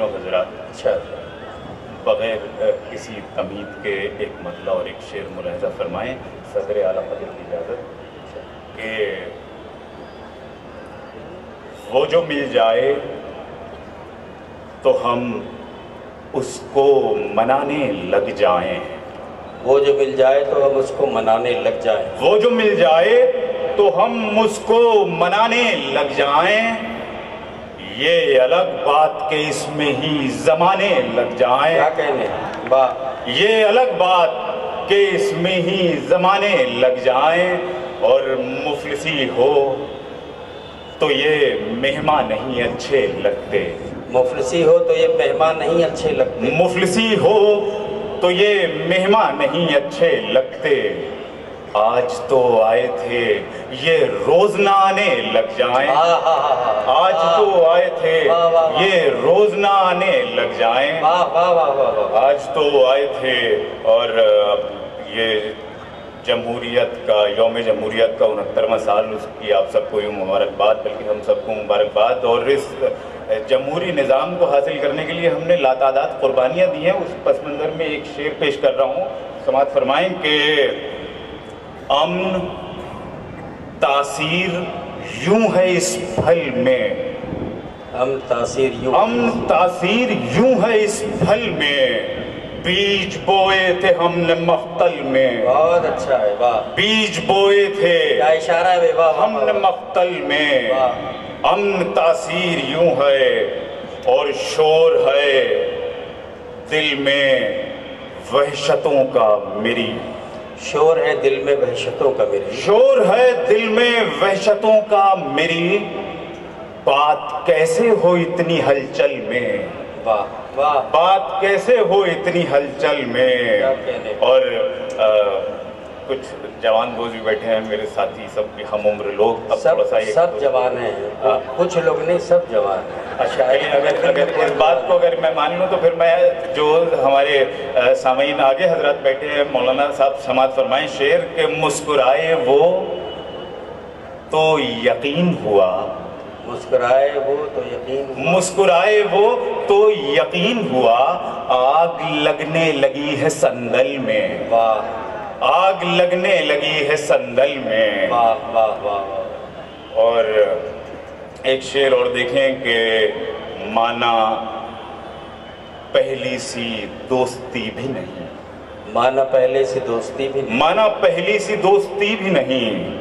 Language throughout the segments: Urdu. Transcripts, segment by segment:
تینوں حضرات اچھا بغیر کسی تمہید کے ایک مطلع اور ایک شعر ملاحظہ فرمائیں صدر اعلیٰ قدر کی اجازت کہ وہ جو مل جائے تو ہم اس کو منانے لگ جائیں. وہ جو مل جائے تو ہم اس کو منانے لگ جائیں. وہ جو مل جائے تو ہم اس کو منانے لگ جائیں. یہ الگ بات کہ اس میں ہی زمانے لگ جائیں. کیا کہنے واہ. یہ الگ بات کہ اس میں ہی زمانے لگ جائیں. اور مفلسی ہو تو یہ مہمان نہیں اچھے لگتے. مفلسی ہو تو یہ مہمان نہیں اچھے لگتے. مفلسی ہو تو یہ مہمان نہیں اچھے لگتے. آج تو آئے تھے یہ روز نہ آنے لگ جائیں. آج تو آئے تھے یہ روز نہ آنے لگ جائیں. آج تو آئے تھے اور یہ جمہوریت کا یوم جمہوریت کا 69واں سال اس کی آپ سب کو یوں مبارکباد بلکہ ہم سب کو مبارکباد. اور اس جمہوری نظام کو حاصل کرنے کے لیے ہم نے لاتعداد قربانیاں دی ہیں. اس پس منظر میں ایک شعر پیش کر رہا ہوں. سماعت فرمائیں کہ امن تاثیر یوں ہے اس پھل میں. امن تاثیر یوں ہے اس پھل میں. بیج بوئے تھے ہم نے مختل میں. بہت اچھا ہے واہ. بیج بوئے تھے کیا اشارہ ہے واہ ہم نے مختل میں. امن تاثیر یوں ہے اور شور ہے دل میں وحشتوں کا میری. شور ہے دل میں وحشتوں کا میری. شور ہے دل میں وحشتوں کا میری. بات کیسے ہو اتنی ہلچل میں. واہ واہ. بات کیسے ہو اتنی ہلچل میں. اور کچھ جوان دوست بھی بیٹھے ہیں میرے ساتھی سب بھی ہم عمر لوگ. اب سب جوان ہیں. کچھ لوگ نہیں سب جوان ہیں. اچھا اگر اس بات کو اگر میں مان لوں تو پھر میں جو ہمارے سامعین آگے حضرات بیٹھے ہیں مولانا صاحب سماعت فرمائیں شعر کہ مسکرائے وہ تو یقین ہوا. مسکرائے وہ تو یقین ہوا. مسکرائے وہ تو یقین ہوا. آگ لگنے لگی ہے صندل میں. واہ. آگ لگنے لگی ہے صندل میں. واہ واہ واہ. اور ایک شعر اور دیکھیں کہ مانا پہلی سی دوستی بھی نہیں. مانا پہلے سی دوستی بھی نہیں. مانا پہلی سی دوستی بھی نہیں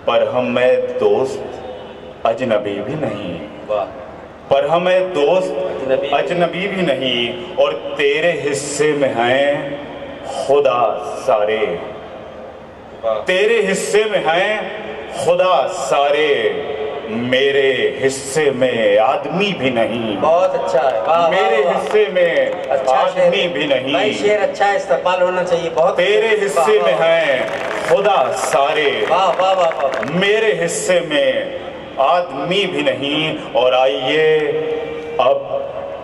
پر ہم میں دوست اجنبی بھی نہیں. واہ. پر ہمیں دوست اجنبی بھی نہیں. اور تیرے حصے میں ہیں خدا سارے. تیرے حصے میں ہیں خدا سارے. میرے حصے میں آدمی بھی نہیں. بہت اچھا ہے. میرے حصے میں آدمی بھی نہیں. بھائی شعر اچھا ہے استقبال ہونا چاہیے. بہت تیرے حصے میں ہیں خدا سارے. واہ واہ واہ. میرے حصے میں آدمی بھی نہیں. اور آئیے اب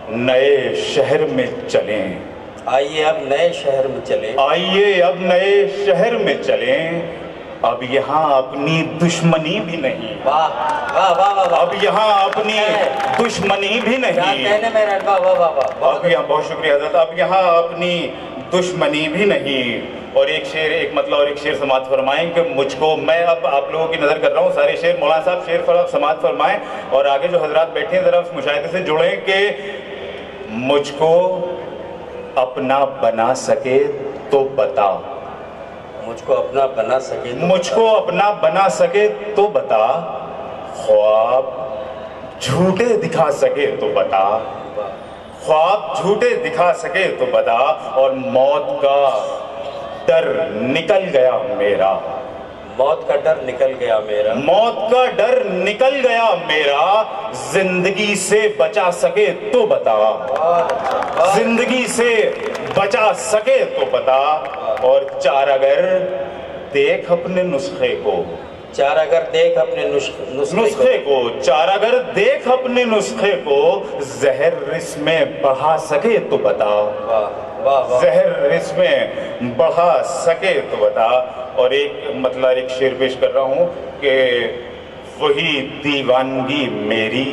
نئے شہر میں چلیں. آئیے اب نئے شہر میں چلیں. آئیے اب نئے شہر میں چلیں. اب یہاں اپنی دشمنی بھی نہیں. واہ واہ واہ. اب یہاں اپنی دشمنی بھی نہیں. اب یہاں بہت شکریہ حضرت. اب یہاں اپنی دشمنی بھی نہیں. اور ایک شعر ایک مطلب اور ایک شعر سماعت فرمائیں کہ مجھ کو میں اب آپ لوگوں کی نظر کر رہا ہوں سارے شعر مولانا صاحب شعر سماعت فرمائیں. اور آگے جو حضرات بیٹھے ہیں ذرا اس مشاہدے سے جڑیں کہ مجھ کو اپنا بنا سکے تو بتا. مجھ کو اپنا بنا سکے. مجھ کو اپنا بنا سکے تو بتا. خواب جھوٹے دکھا سکے تو بتا. خواب جھوٹے دکھا سکے تو بتا. اور موت کا ڈر نکل گیا میرا. موت کا ڈر نکل گیا میرا. موت کا ڈر نکل گیا میرا. زندگی سے بچا سکے تو بتا. زندگی سے بچا سکے تو بتا. اور چار اگر دیکھ اپنے نسخے کو. چار اگر دیکھ اپنے نسخے کو. چار اگر دیکھ اپنے نسخے کو. زہر رس میں بڑھا سکے تو بتا. زہر رس میں بڑھا سکے تو بتا. اور ایک مطلب ایک شعر پیش کر رہا ہوں کہ وہی دیوانگی میری